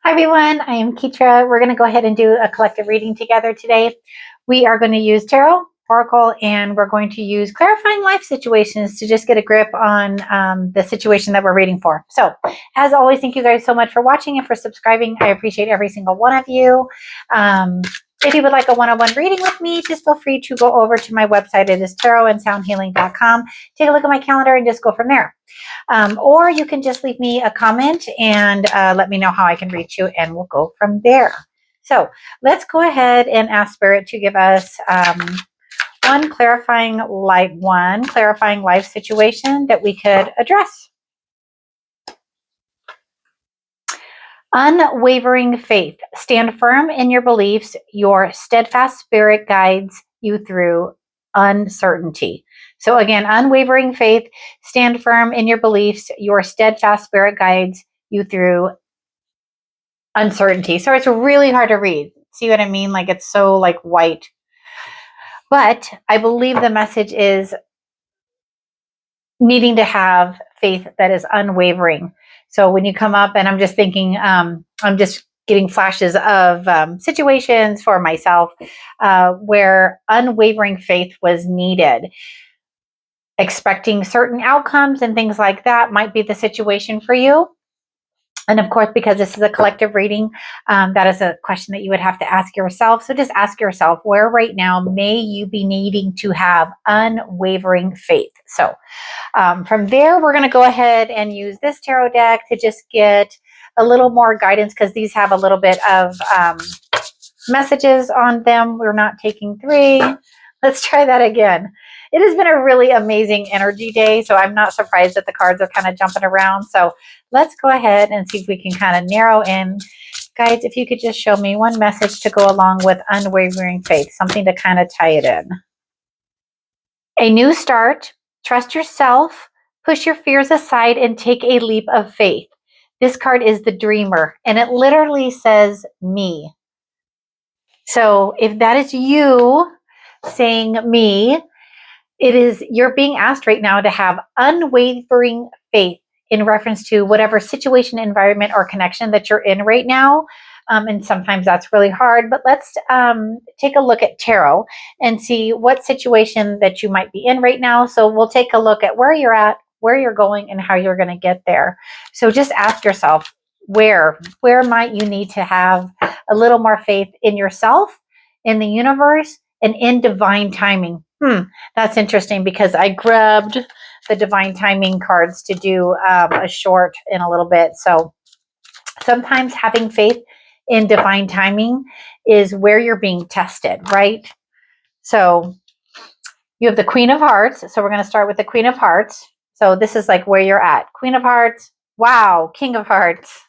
Hi everyone, I am Ketra. We're going to go ahead and do a collective reading together today. We are going to use tarot, oracle, and we're going to use clarifying life situations to just get a grip on the situation that we're reading for. So, as always, thank you guys so much for watching and for subscribing. I appreciate every single one of you. If you would like a one-on-one reading with me, just feel free to go over to my website. It is tarotandsoundhealing.com. Take a look at my calendar and just go from there. Or you can just leave me a comment and let me know how I can reach you, and we'll go from there. So let's go ahead and ask Spirit to give us one clarifying life situation that we could address. Unwavering faith. Stand firm in your beliefs. Your steadfast spirit guides you through uncertainty. So again, unwavering faith. Stand firm in your beliefs. Your steadfast spirit guides you through uncertainty. So it's really hard to read. See what I mean? Like it's so like white. But I believe the message is needing to have faith that is unwavering. So when you come up, and I'm just thinking, I'm just getting flashes of situations for myself where unwavering faith was needed. Expecting certain outcomes and things like that might be the situation for you. And of course, because this is a collective reading, that is a question that you would have to ask yourself. So just ask yourself, where right now may you be needing to have unwavering faith? So from there, we're going to go ahead and use this tarot deck to just get a little more guidance, because these have a little bit of messages on them. We're not taking 3. Let's try that again. It has been a really amazing energy day, so I'm not surprised that the cards are kind of jumping around. So let's go ahead and see if we can kind of narrow in. Guys, if you could just show me one message to go along with unwavering faith, something to kind of tie it in. A new start. Trust yourself. Push your fears aside and take a leap of faith. This card is the dreamer, and it literally says me. So if that is you saying me, you're being asked right now to have unwavering faith in reference to whatever situation, environment, or connection that you're in right now. And sometimes that's really hard, but let's take a look at tarot and see what situation that you might be in right now. So we'll take a look at where you're at, where you're going, and how you're going to get there. So just ask yourself, where might you need to have a little more faith in yourself, in the universe, and in divine timing? That's interesting, because I grabbed the divine timing cards to do a short in a little bit. So sometimes having faith in divine timing is where you're being tested, right? So you have the Queen of Hearts. So we're going to start with the Queen of Hearts. So this is like where you're at. Queen of Hearts. Wow. King of Hearts.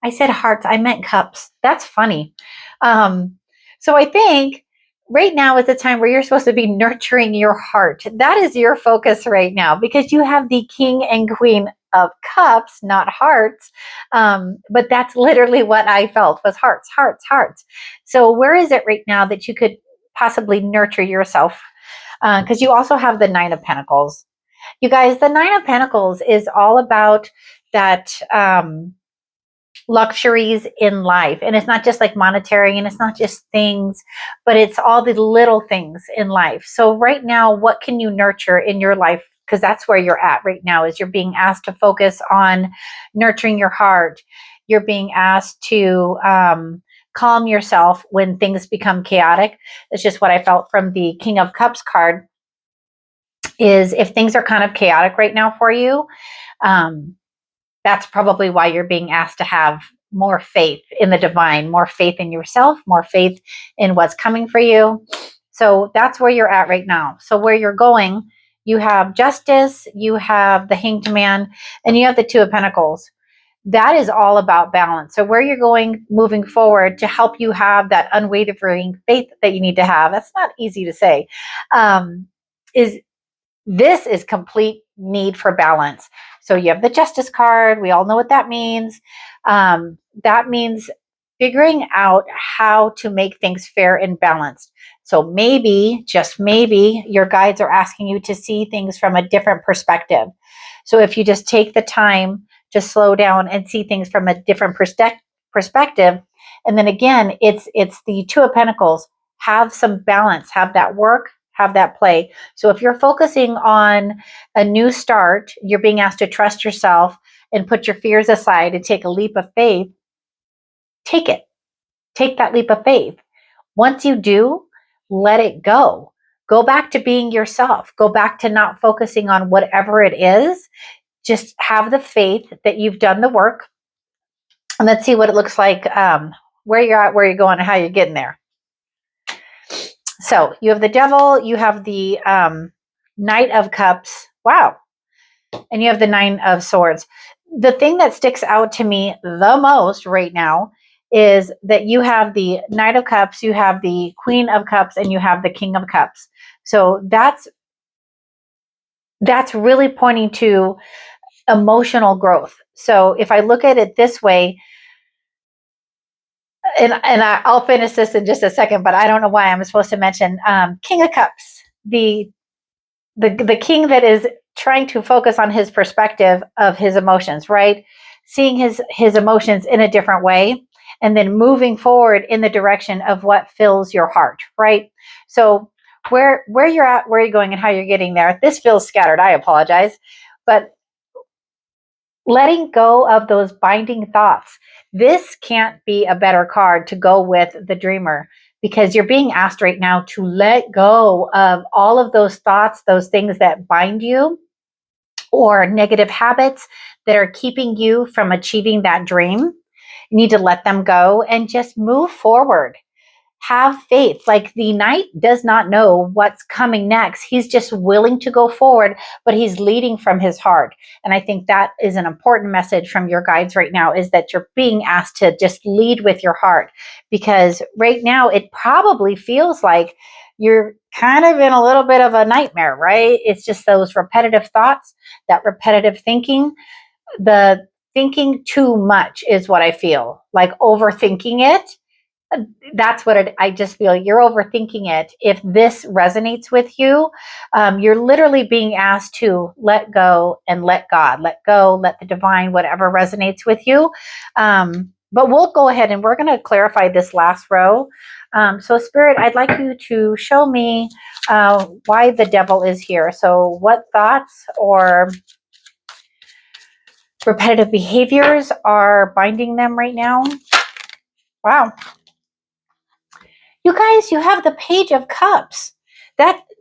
I said hearts. I meant cups. That's funny. So I think right now is the time where you're supposed to be nurturing your heart. That is your focus right now, because you have the King and Queen of Cups, not hearts. But that's literally what I felt was hearts, hearts, hearts. So where is it right now that you could possibly nurture yourself? Because you also have the Nine of Pentacles. You guys, the Nine of Pentacles is all about that luxuries in life. And it's not just like monetary, and it's not just things, but it's all the little things in life. So right now, what can you nurture in your life? Because that's where you're at right now, is you're being asked to focus on nurturing your heart. You're being asked to calm yourself when things become chaotic. It's just what I felt from the King of Cups card, is if things are kind of chaotic right now for you, that's probably why you're being asked to have more faith in the divine, more faith in yourself, more faith in what's coming for you. So that's where you're at right now. So where you're going, you have Justice, you have the Hanged Man, and you have the Two of Pentacles. That is all about balance. So where you're going moving forward to help you have that unwavering faith that you need to have, that's not easy to say, is complete need for balance. So you have the Justice card. We all know what that means. That means figuring out how to make things fair and balanced. So maybe, just maybe, your guides are asking you to see things from a different perspective. So if you just take the time to slow down and see things from a different perspective. And then again, it's the Two of Pentacles. Have some balance, have that work, have that play. So if you're focusing on a new start, you're being asked to trust yourself and put your fears aside and take a leap of faith. Take it. Take that leap of faith. Once you do, let it go. Go back to being yourself. Go back to not focusing on whatever it is. Just have the faith that you've done the work. And let's see what it looks like, where you're at, where you're going, and how you're getting there. So you have the Devil, you have the Knight of Cups. Wow. And you have the Nine of Swords. The thing that sticks out to me the most right now is that you have the Knight of Cups, you have the Queen of Cups, and you have the King of Cups. So that's really pointing to emotional growth. So if I look at it this way, and I'll finish this in just a second, but I don't know why I'm supposed to mention King of Cups, the king that is trying to focus on his perspective of his emotions, right? Seeing his emotions in a different way, and then moving forward in the direction of what fills your heart, right? So where you're at, where you're going, and how you're getting there. This feels scattered. I apologize, but letting go of those binding thoughts. This can't be a better card to go with the Dreamer, because you're being asked right now to let go of all of those thoughts, those things that bind you, or negative habits that are keeping you from achieving that dream. You need to let them go and just move forward. Have faith. Like, the Knight does not know what's coming next. He's just willing to go forward, but he's leading from his heart. And I think that is an important message from your guides right now, is that you're being asked to just lead with your heart, because right now it probably feels like you're kind of in a little bit of a nightmare, right? It's just those repetitive thoughts, that repetitive thinking, the thinking too much is what I feel, like overthinking it. That's what I just feel. You're overthinking it. If this resonates with you, you're literally being asked to let go and let God, let go, let the divine, whatever resonates with you. But we'll go ahead and we're going to clarify this last row. So Spirit, I'd like you to show me why the Devil is here. So what thoughts or repetitive behaviors are binding them right now? Wow. You guys, you have the Page of Cups.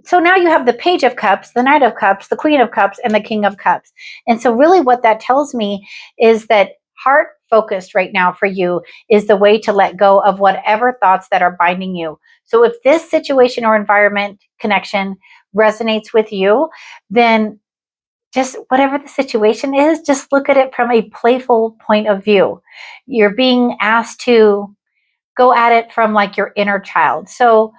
So now you have the Page of Cups, the Knight of Cups, the Queen of Cups, and the King of Cups. And so really what that tells me is that heart focused right now for you is the way to let go of whatever thoughts that are binding you. So if this situation or environment connection resonates with you, then just whatever the situation is, just look at it from a playful point of view. You're being asked to go at it from like your inner child. So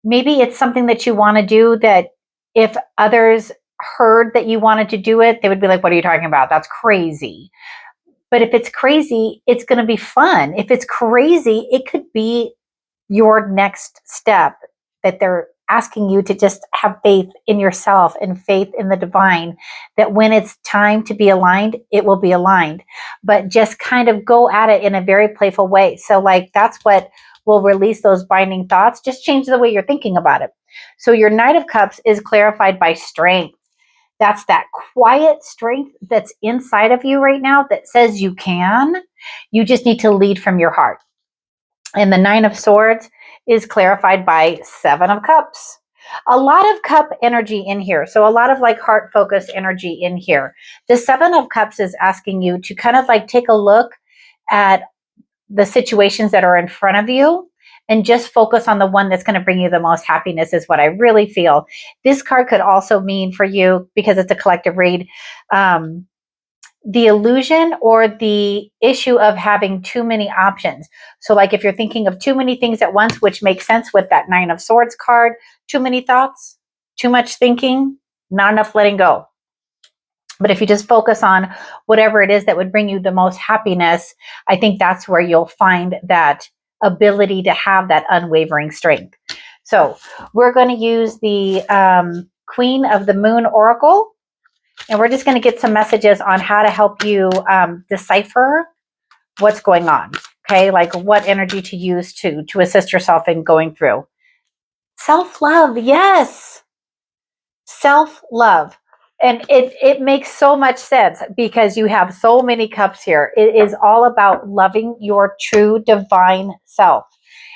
maybe it's something that you want to do that if others heard that you wanted to do it, they would be like, what are you talking about? That's crazy. But if it's crazy, it's going to be fun. If it's crazy, it could be your next step, that they're asking you to just have faith in yourself and faith in the divine, that when it's time to be aligned, it will be aligned. But just kind of go at it in a very playful way. So like, that's what will release those binding thoughts. Just change the way you're thinking about it. So your Knight of Cups is clarified by strength. That's that quiet strength that's inside of you right now that says you can. You just need to lead from your heart. And the Nine of Swords is clarified by Seven of Cups. A lot of cup energy in here. So a lot of like heart focused energy in here. The Seven of Cups is asking you to kind of like take a look at the situations that are in front of you and just focus on the one that's going to bring you the most happiness, is what I really feel. This card could also mean for you, because it's a collective read, the illusion or the issue of having too many options. So like if you're thinking of too many things at once, which makes sense with that Nine of Swords card, too many thoughts, too much thinking, not enough letting go. But if you just focus on whatever it is that would bring you the most happiness, I think that's where you'll find that ability to have that unwavering strength. So we're going to use the Queen of the Moon Oracle. And we're just going to get some messages on how to help you decipher what's going on. Okay, like what energy to use to assist yourself in going through. Self-love, yes. Self-love. And it makes so much sense because you have so many cups here. It is all about loving your true divine self.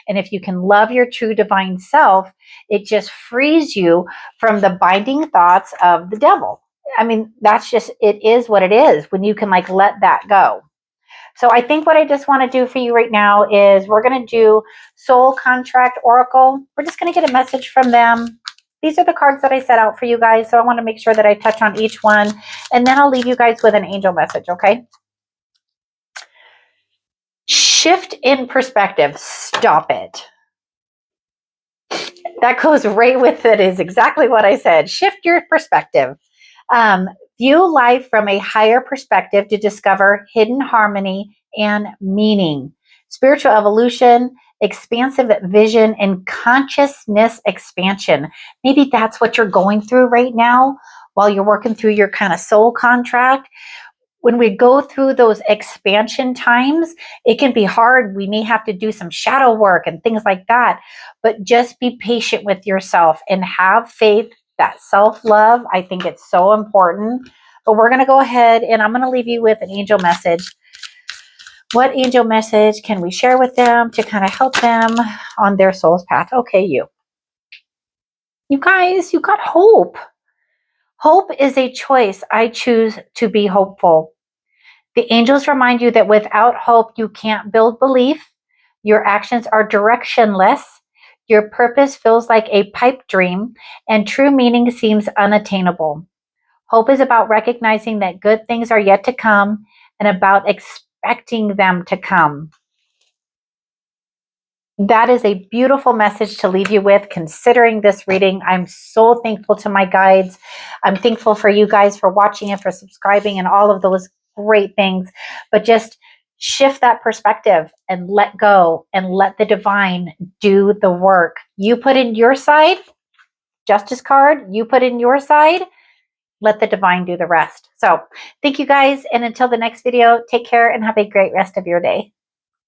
And if you can love your true divine self, it just frees you from the binding thoughts of the devil. I mean, that's just, it is what it is when you can like let that go. So I think what I just want to do for you right now is we're going to do Soul Contract Oracle. We're just going to get a message from them. These are the cards that I set out for you guys. So I want to make sure that I touch on each one. And then I'll leave you guys with an angel message, okay? Shift in perspective. Stop it. That goes right with it, is exactly what I said. Shift your perspective. View life from a higher perspective to discover hidden harmony and meaning. Spiritual evolution, expansive vision, and consciousness expansion. Maybe that's what you're going through right now while you're working through your kind of soul contract. When we go through those expansion times, it can be hard. We may have to do some shadow work and things like that, but just be patient with yourself and have faith. That self-love, I think it's so important. But we're going to go ahead and I'm going to leave you with an angel message. What angel message can we share with them to kind of help them on their soul's path? Okay, you guys, you got hope. Hope is a choice. I choose to be hopeful. The angels remind you that without hope, you can't build belief. Your actions are directionless. Your purpose feels like a pipe dream, and true meaning seems unattainable. Hope is about recognizing that good things are yet to come and about expecting them to come. That is a beautiful message to leave you with considering this reading. I'm so thankful to my guides. I'm thankful for you guys for watching and for subscribing and all of those great things. But just shift that perspective and let go and let the divine do the work. You put in your side, Justice card, you put in your side, let the divine do the rest. So thank you guys. And until the next video, take care and have a great rest of your day.